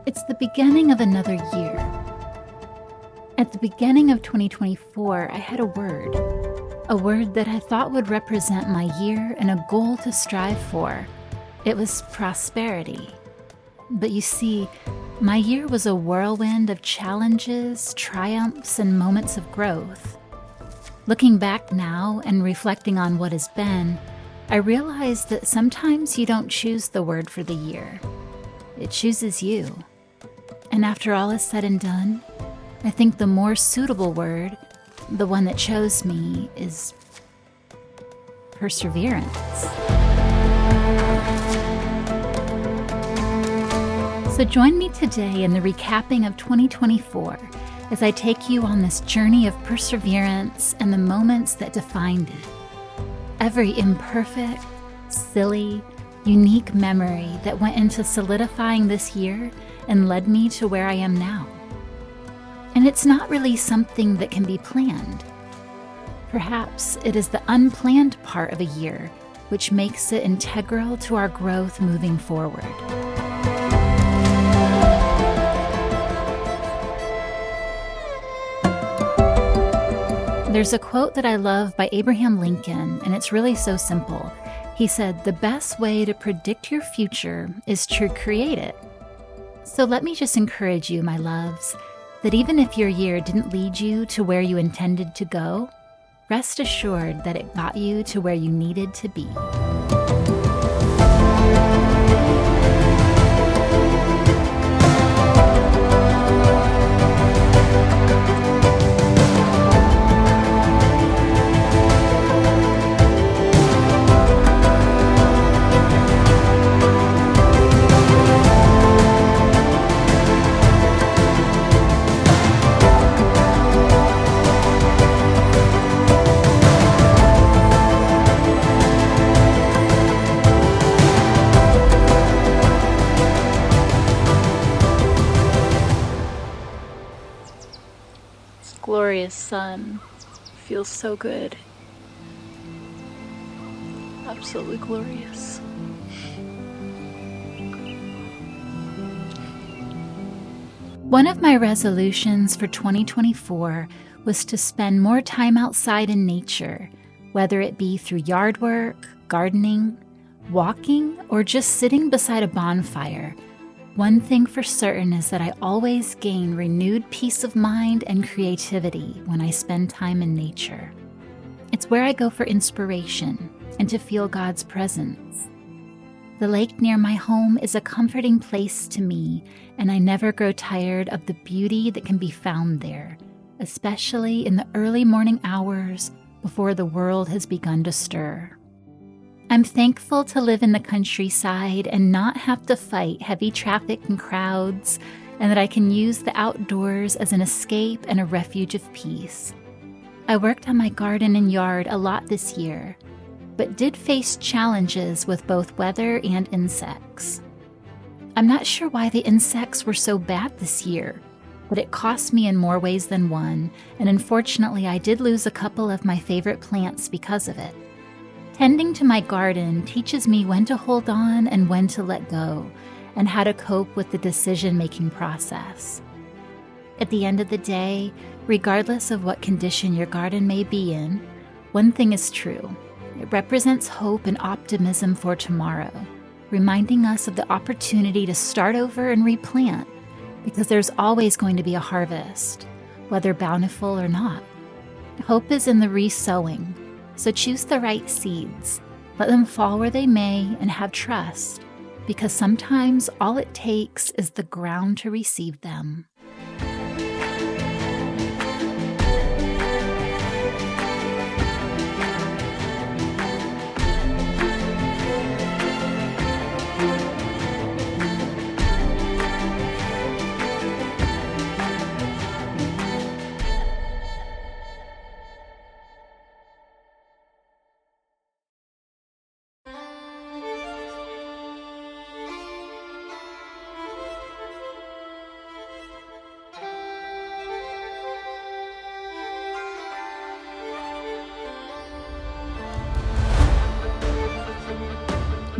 It's the beginning of another year. At the beginning of 2024, I had a word that I thought would represent my year and a goal to strive for. It was prosperity. But you see, my year was a whirlwind of challenges, triumphs, and moments of growth. Looking back now and reflecting on what has been, I realize that sometimes you don't choose the word for the year. It chooses you. And after all is said and done, I think the more suitable word, the one that chose me, is perseverance. So join me today in the recapping of 2024 as I take you on this journey of perseverance and the moments that defined it. Every imperfect, silly, unique memory that went into solidifying this year and led me to where I am now. And it's not really something that can be planned. Perhaps it is the unplanned part of a year which makes it integral to our growth moving forward. There's a quote that I love by Abraham Lincoln, and it's really so simple. He said, "The best way to predict your future is to create it." So let me just encourage you, my loves, that even if your year didn't lead you to where you intended to go, rest assured that it got you to where you needed to be. Glorious sun. Feels so good. Absolutely glorious. One of my resolutions for 2024 was to spend more time outside in nature, whether it be through yard work, gardening, walking, or just sitting beside a bonfire. One thing for certain is that I always gain renewed peace of mind and creativity when I spend time in nature. It's where I go for inspiration and to feel God's presence. The lake near my home is a comforting place to me, and I never grow tired of the beauty that can be found there, especially in the early morning hours before the world has begun to stir. I'm thankful to live in the countryside and not have to fight heavy traffic and crowds, and that I can use the outdoors as an escape and a refuge of peace. I worked on my garden and yard a lot this year, but did face challenges with both weather and insects. I'm not sure why the insects were so bad this year, but it cost me in more ways than one, and unfortunately I did lose a couple of my favorite plants because of it. Tending to my garden teaches me when to hold on and when to let go, and how to cope with the decision-making process. At the end of the day, regardless of what condition your garden may be in, one thing is true. It represents hope and optimism for tomorrow, reminding us of the opportunity to start over and replant, because there's always going to be a harvest, whether bountiful or not. Hope is in the re-sowing. So choose the right seeds, let them fall where they may, and have trust, because sometimes all it takes is the ground to receive them.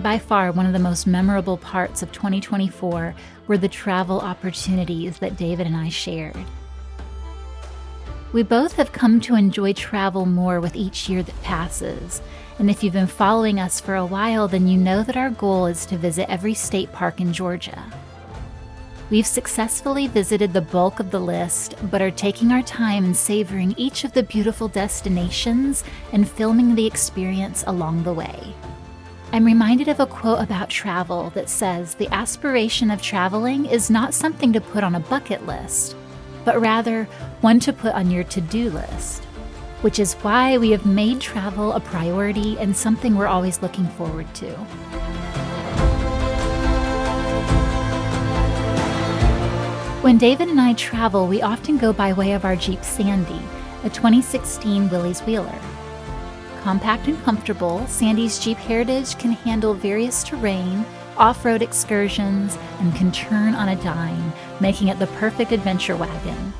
by far one of the most memorable parts of 2024 were the travel opportunities that David and I shared. We both have come to enjoy travel more with each year that passes, and if you've been following us for a while, then you know that our goal is to visit every state park in Georgia. We've successfully visited the bulk of the list, but are taking our time and savoring each of the beautiful destinations and filming the experience along the way. I'm reminded of a quote about travel that says, "The aspiration of traveling is not something to put on a bucket list, but rather one to put on your to-do list," which is why we have made travel a priority and something we're always looking forward to. When David and I travel, we often go by way of our Jeep Sandy, a 2016 Willys Wheeler. Compact and comfortable, Sandy's Jeep Heritage can handle various terrain, off-road excursions, and can turn on a dime, making it the perfect adventure wagon.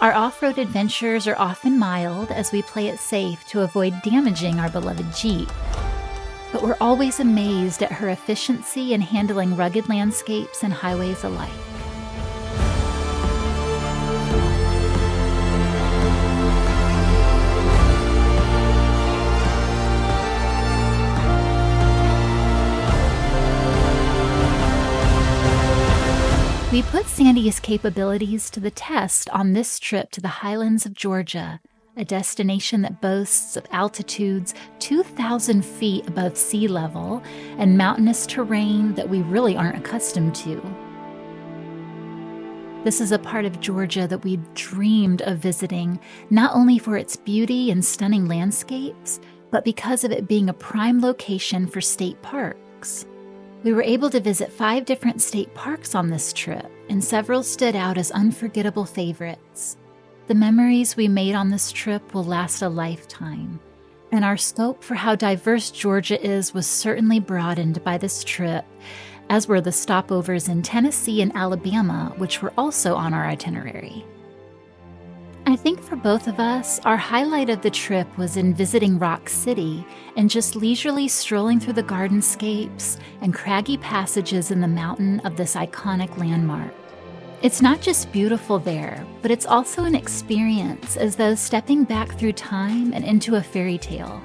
Our off-road adventures are often mild as we play it safe to avoid damaging our beloved Jeep. But we're always amazed at her efficiency in handling rugged landscapes and highways alike. We put Sandy's capabilities to the test on this trip to the highlands of Georgia, a destination that boasts of altitudes 2,000 feet above sea level and mountainous terrain that we really aren't accustomed to. This is a part of Georgia that we dreamed of visiting, not only for its beauty and stunning landscapes, but because of it being a prime location for state parks. We were able to visit 5 different state parks on this trip, and several stood out as unforgettable favorites. The memories we made on this trip will last a lifetime, and our scope for how diverse Georgia is was certainly broadened by this trip, as were the stopovers in Tennessee and Alabama, which were also on our itinerary. I think for both of us, our highlight of the trip was in visiting Rock City and just leisurely strolling through the gardenscapes and craggy passages in the mountain of this iconic landmark. It's not just beautiful there, but it's also an experience as though stepping back through time and into a fairy tale.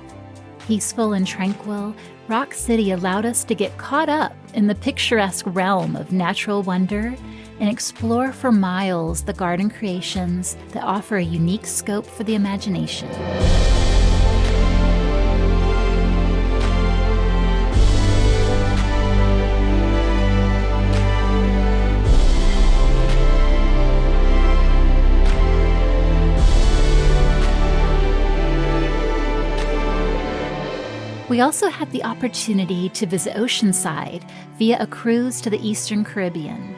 Peaceful and tranquil, Rock City allowed us to get caught up in the picturesque realm of natural wonder and explore for miles the garden creations that offer a unique scope for the imagination. We also had the opportunity to visit Oceanside via a cruise to the Eastern Caribbean.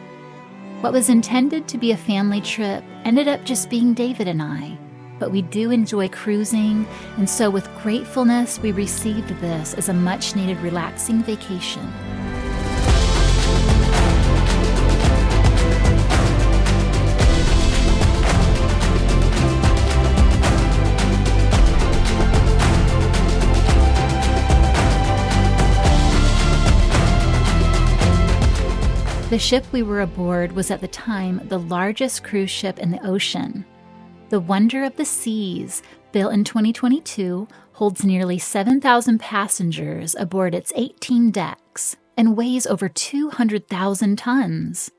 What was intended to be a family trip ended up just being David and I, but we do enjoy cruising, and so with gratefulness we received this as a much-needed relaxing vacation. The ship we were aboard was at the time the largest cruise ship in the ocean. The Wonder of the Seas, built in 2022, holds nearly 7,000 passengers aboard its 18 decks and weighs over 200,000 tons.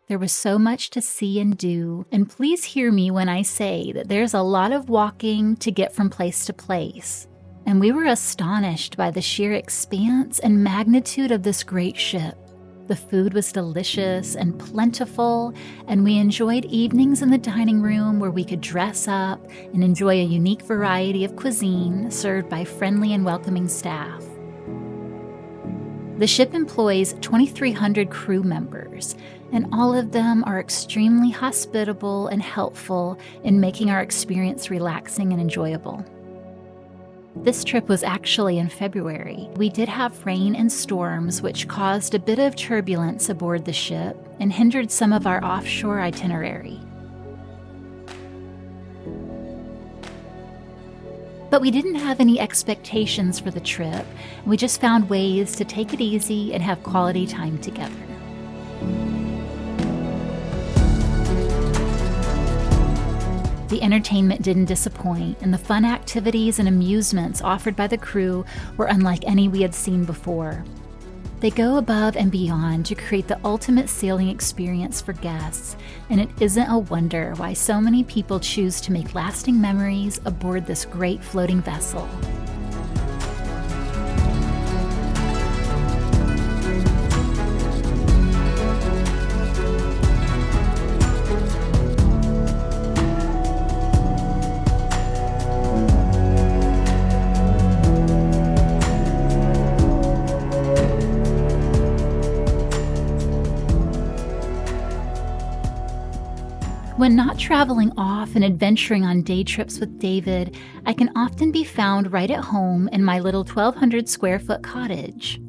There was so much to see and do, and please hear me when I say that there's a lot of walking to get from place to place. And we were astonished by the sheer expanse and magnitude of this great ship. The food was delicious and plentiful, and we enjoyed evenings in the dining room where we could dress up and enjoy a unique variety of cuisine served by friendly and welcoming staff. The ship employs 2,300 crew members, and all of them are extremely hospitable and helpful in making our experience relaxing and enjoyable. This trip was actually in February. We did have rain and storms, which caused a bit of turbulence aboard the ship and hindered some of our offshore itinerary. But we didn't have any expectations for the trip, and we just found ways to take it easy and have quality time together. The entertainment didn't disappoint, and the fun activities and amusements offered by the crew were unlike any we had seen before. They go above and beyond to create the ultimate sailing experience for guests, and it isn't a wonder why so many people choose to make lasting memories aboard this great floating vessel. When not traveling off and adventuring on day trips with David, I can often be found right at home in my little 1,200 square foot cottage.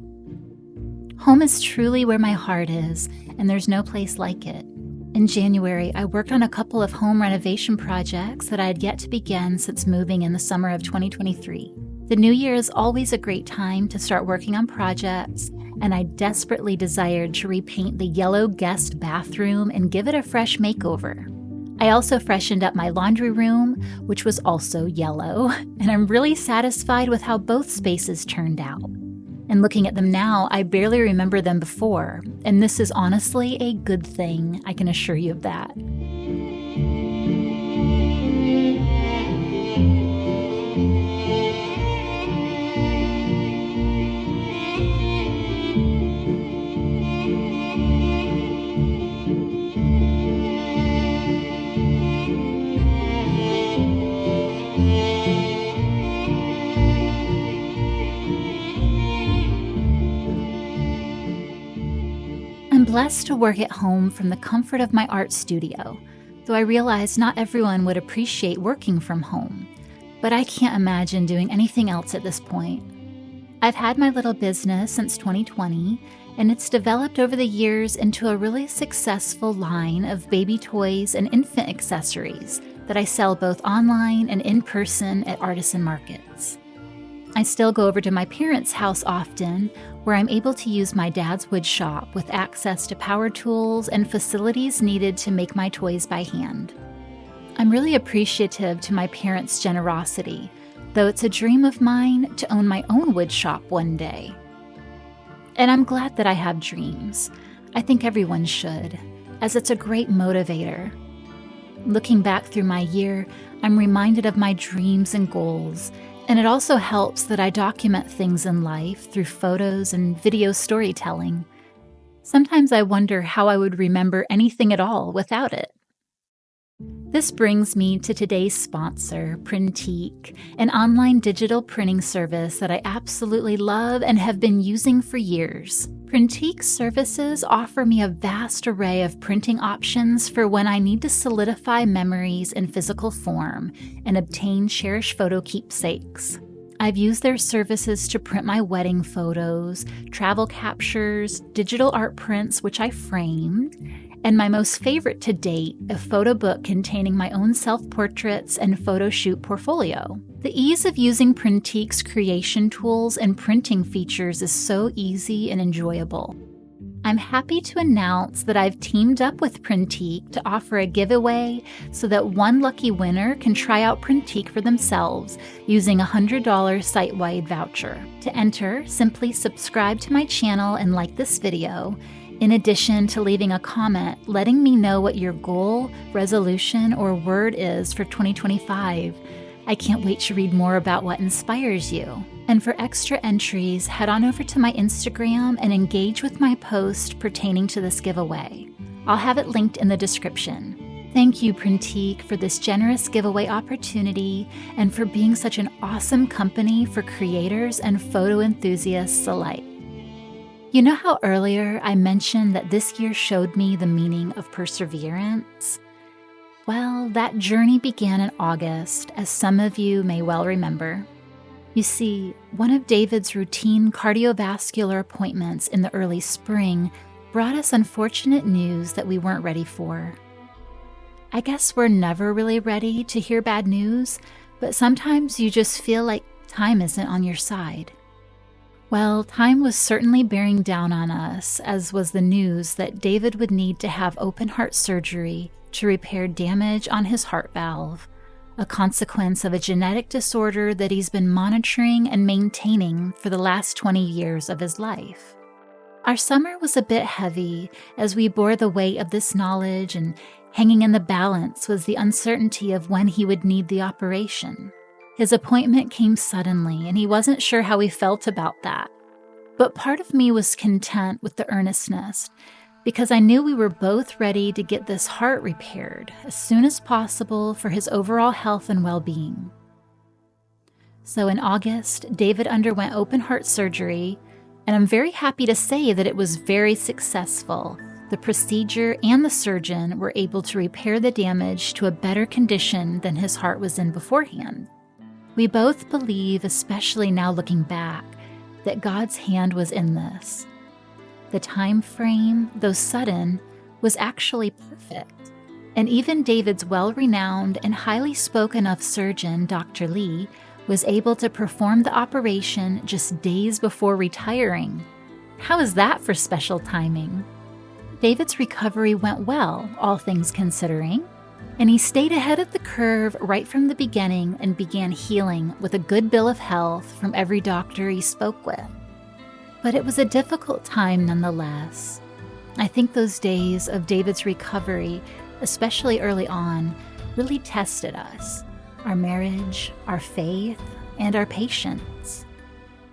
Home is truly where my heart is, and there's no place like it. In January, I worked on a couple of home renovation projects that I had yet to begin since moving in the summer of 2023. The new year is always a great time to start working on projects, and I desperately desired to repaint the yellow guest bathroom and give it a fresh makeover. I also freshened up my laundry room, which was also yellow, and I'm really satisfied with how both spaces turned out. And looking at them now, I barely remember them before, and this is honestly a good thing, I can assure you of that. Blessed to work at home from the comfort of my art studio, though I realize not everyone would appreciate working from home. But I can't imagine doing anything else at this point. I've had my little business since 2020, and it's developed over the years into a really successful line of baby toys and infant accessories that I sell both online and in person at artisan markets. I still go over to my parents' house often, where I'm able to use my dad's wood shop with access to power tools and facilities needed to make my toys by hand. I'm really appreciative to my parents' generosity, though it's a dream of mine to own my own wood shop one day. And I'm glad that I have dreams. I think everyone should, as it's a great motivator. Looking back through my year, I'm reminded of my dreams and goals, and it also helps that I document things in life through photos and video storytelling. Sometimes I wonder how I would remember anything at all without it. This brings me to today's sponsor, Printique, an online digital printing service that I absolutely love and have been using for years. Printique's services offer me a vast array of printing options for when I need to solidify memories in physical form and obtain cherished photo keepsakes. I've used their services to print my wedding photos, travel captures, digital art prints, which I framed, and my most favorite to date, a photo book containing my own self-portraits and photo shoot portfolio. The ease of using Printique's creation tools and printing features is so easy and enjoyable. I'm happy to announce that I've teamed up with Printique to offer a giveaway so that one lucky winner can try out Printique for themselves using a $100 site-wide voucher. To enter, simply subscribe to my channel and like this video, in addition to leaving a comment letting me know what your goal, resolution, or word is for 2025. I can't wait to read more about what inspires you. And for extra entries, head on over to my Instagram and engage with my post pertaining to this giveaway. I'll have it linked in the description. Thank you, Printique, for this generous giveaway opportunity and for being such an awesome company for creators and photo enthusiasts alike. You know how earlier I mentioned that this year showed me the meaning of perseverance? Well, that journey began in August, as some of you may well remember. You see, one of David's routine cardiovascular appointments in the early spring brought us unfortunate news that we weren't ready for. I guess we're never really ready to hear bad news, but sometimes you just feel like time isn't on your side. Well, time was certainly bearing down on us, as was the news that David would need to have open heart surgery to repair damage on his heart valve, a consequence of a genetic disorder that he's been monitoring and maintaining for the last 20 years of his life. Our summer was a bit heavy as we bore the weight of this knowledge, and hanging in the balance was the uncertainty of when he would need the operation. His appointment came suddenly, and he wasn't sure how he felt about that. But part of me was content with the earnestness, because I knew we were both ready to get this heart repaired as soon as possible for his overall health and well-being. So in August, David underwent open heart surgery, and I'm very happy to say that it was very successful. The procedure and the surgeon were able to repair the damage to a better condition than his heart was in beforehand. We both believe, especially now looking back, that God's hand was in this. The time frame, though sudden, was actually perfect. And even David's well-renowned and highly spoken of surgeon, Dr. Lee, was able to perform the operation just days before retiring. How is that for special timing? David's recovery went well, all things considering, and he stayed ahead of the curve right from the beginning and began healing with a good bill of health from every doctor he spoke with. But it was a difficult time nonetheless. I think those days of David's recovery, especially early on, really tested us, our marriage, our faith, and our patience.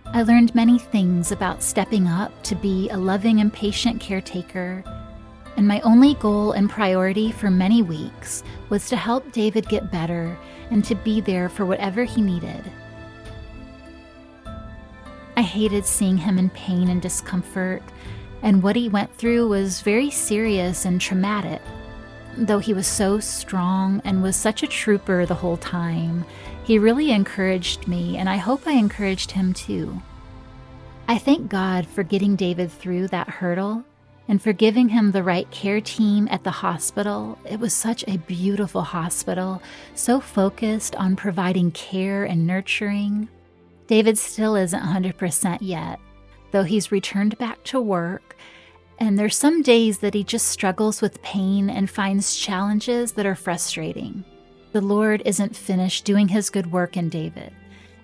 I learned many things about stepping up to be a loving and patient caretaker, and my only goal and priority for many weeks was to help David get better and to be there for whatever he needed. I hated seeing him in pain and discomfort, and what he went through was very serious and traumatic. Though he was so strong and was such a trooper the whole time, he really encouraged me, and I hope I encouraged him too. I thank God for getting David through that hurdle and for giving him the right care team at the hospital. It was such a beautiful hospital, so focused on providing care and nurturing. David still isn't 100% yet, though he's returned back to work, and there's some days that he just struggles with pain and finds challenges that are frustrating. The Lord isn't finished doing his good work in David,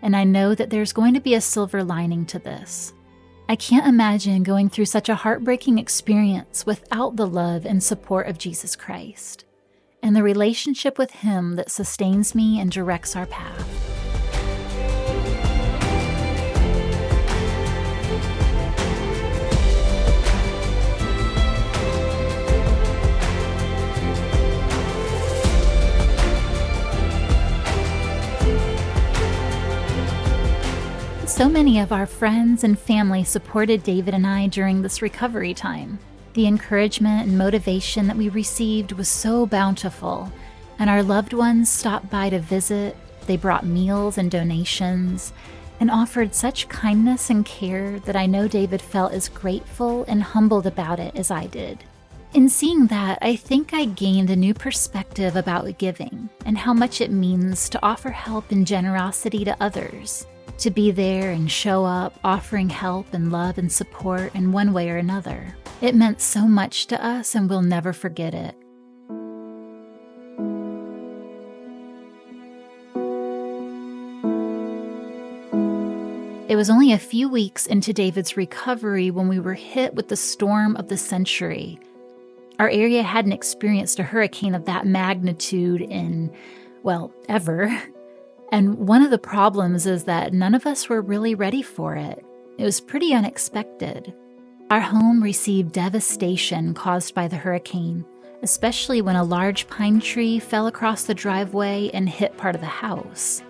and I know that there's going to be a silver lining to this. I can't imagine going through such a heartbreaking experience without the love and support of Jesus Christ, and the relationship with him that sustains me and directs our path. So many of our friends and family supported David and I during this recovery time. The encouragement and motivation that we received was so bountiful, and our loved ones stopped by to visit. They brought meals and donations and offered such kindness and care that I know David felt as grateful and humbled about it as I did. In seeing that, I think I gained a new perspective about giving and how much it means to offer help and generosity to others. To be there and show up, offering help and love and support in one way or another. It meant so much to us, and we'll never forget it. It was only a few weeks into David's recovery when we were hit with the storm of the century. Our area hadn't experienced a hurricane of that magnitude in, ever. And one of the problems is that none of us were really ready for it. It was pretty unexpected. Our home received devastation caused by the hurricane, especially when a large pine tree fell across the driveway and hit part of the house.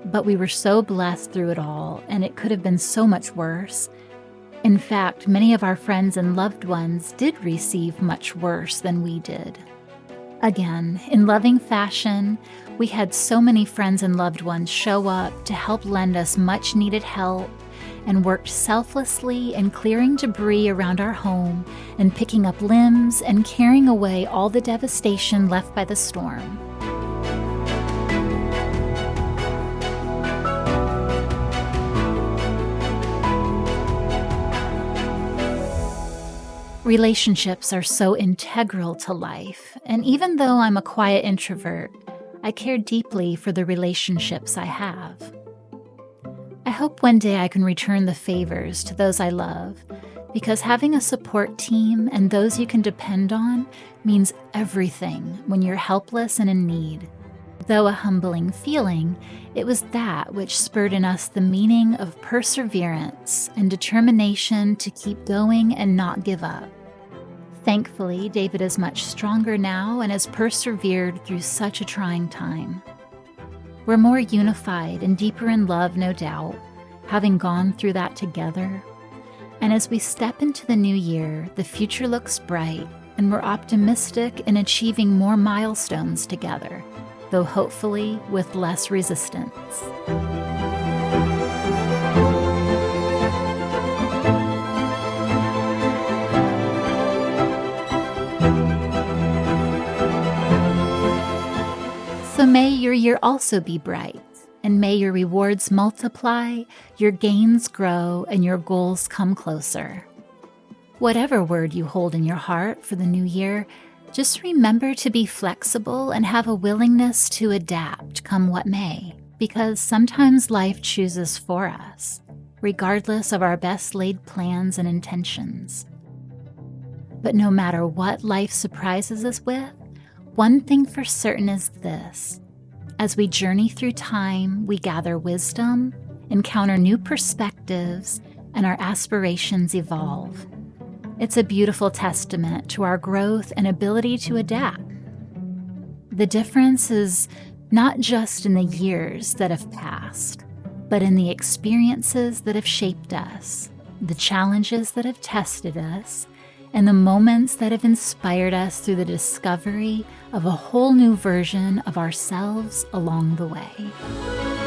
But we were so blessed through it all, and it could have been so much worse. In fact, many of our friends and loved ones did receive much worse than we did. Again, in loving fashion, we had so many friends and loved ones show up to help lend us much needed help and worked selflessly in clearing debris around our home and picking up limbs and carrying away all the devastation left by the storm. Relationships are so integral to life, and even though I'm a quiet introvert, I care deeply for the relationships I have. I hope one day I can return the favors to those I love, because having a support team and those you can depend on means everything when you're helpless and in need. Though a humbling feeling, it was that which spurred in us the meaning of perseverance and determination to keep going and not give up. Thankfully, David is much stronger now and has persevered through such a trying time. We're more unified and deeper in love, no doubt, having gone through that together. And as we step into the new year, the future looks bright, and we're optimistic in achieving more milestones together, though hopefully with less resistance. So may your year also be bright, and may your rewards multiply, your gains grow, and your goals come closer. Whatever word you hold in your heart for the new year, just remember to be flexible and have a willingness to adapt come what may, because sometimes life chooses for us, regardless of our best laid plans and intentions. But no matter what life surprises us with, one thing for certain is this: as we journey through time, we gather wisdom, encounter new perspectives, and our aspirations evolve. It's a beautiful testament to our growth and ability to adapt. The difference is not just in the years that have passed, but in the experiences that have shaped us, the challenges that have tested us, and the moments that have inspired us through the discovery of a whole new version of ourselves along the way.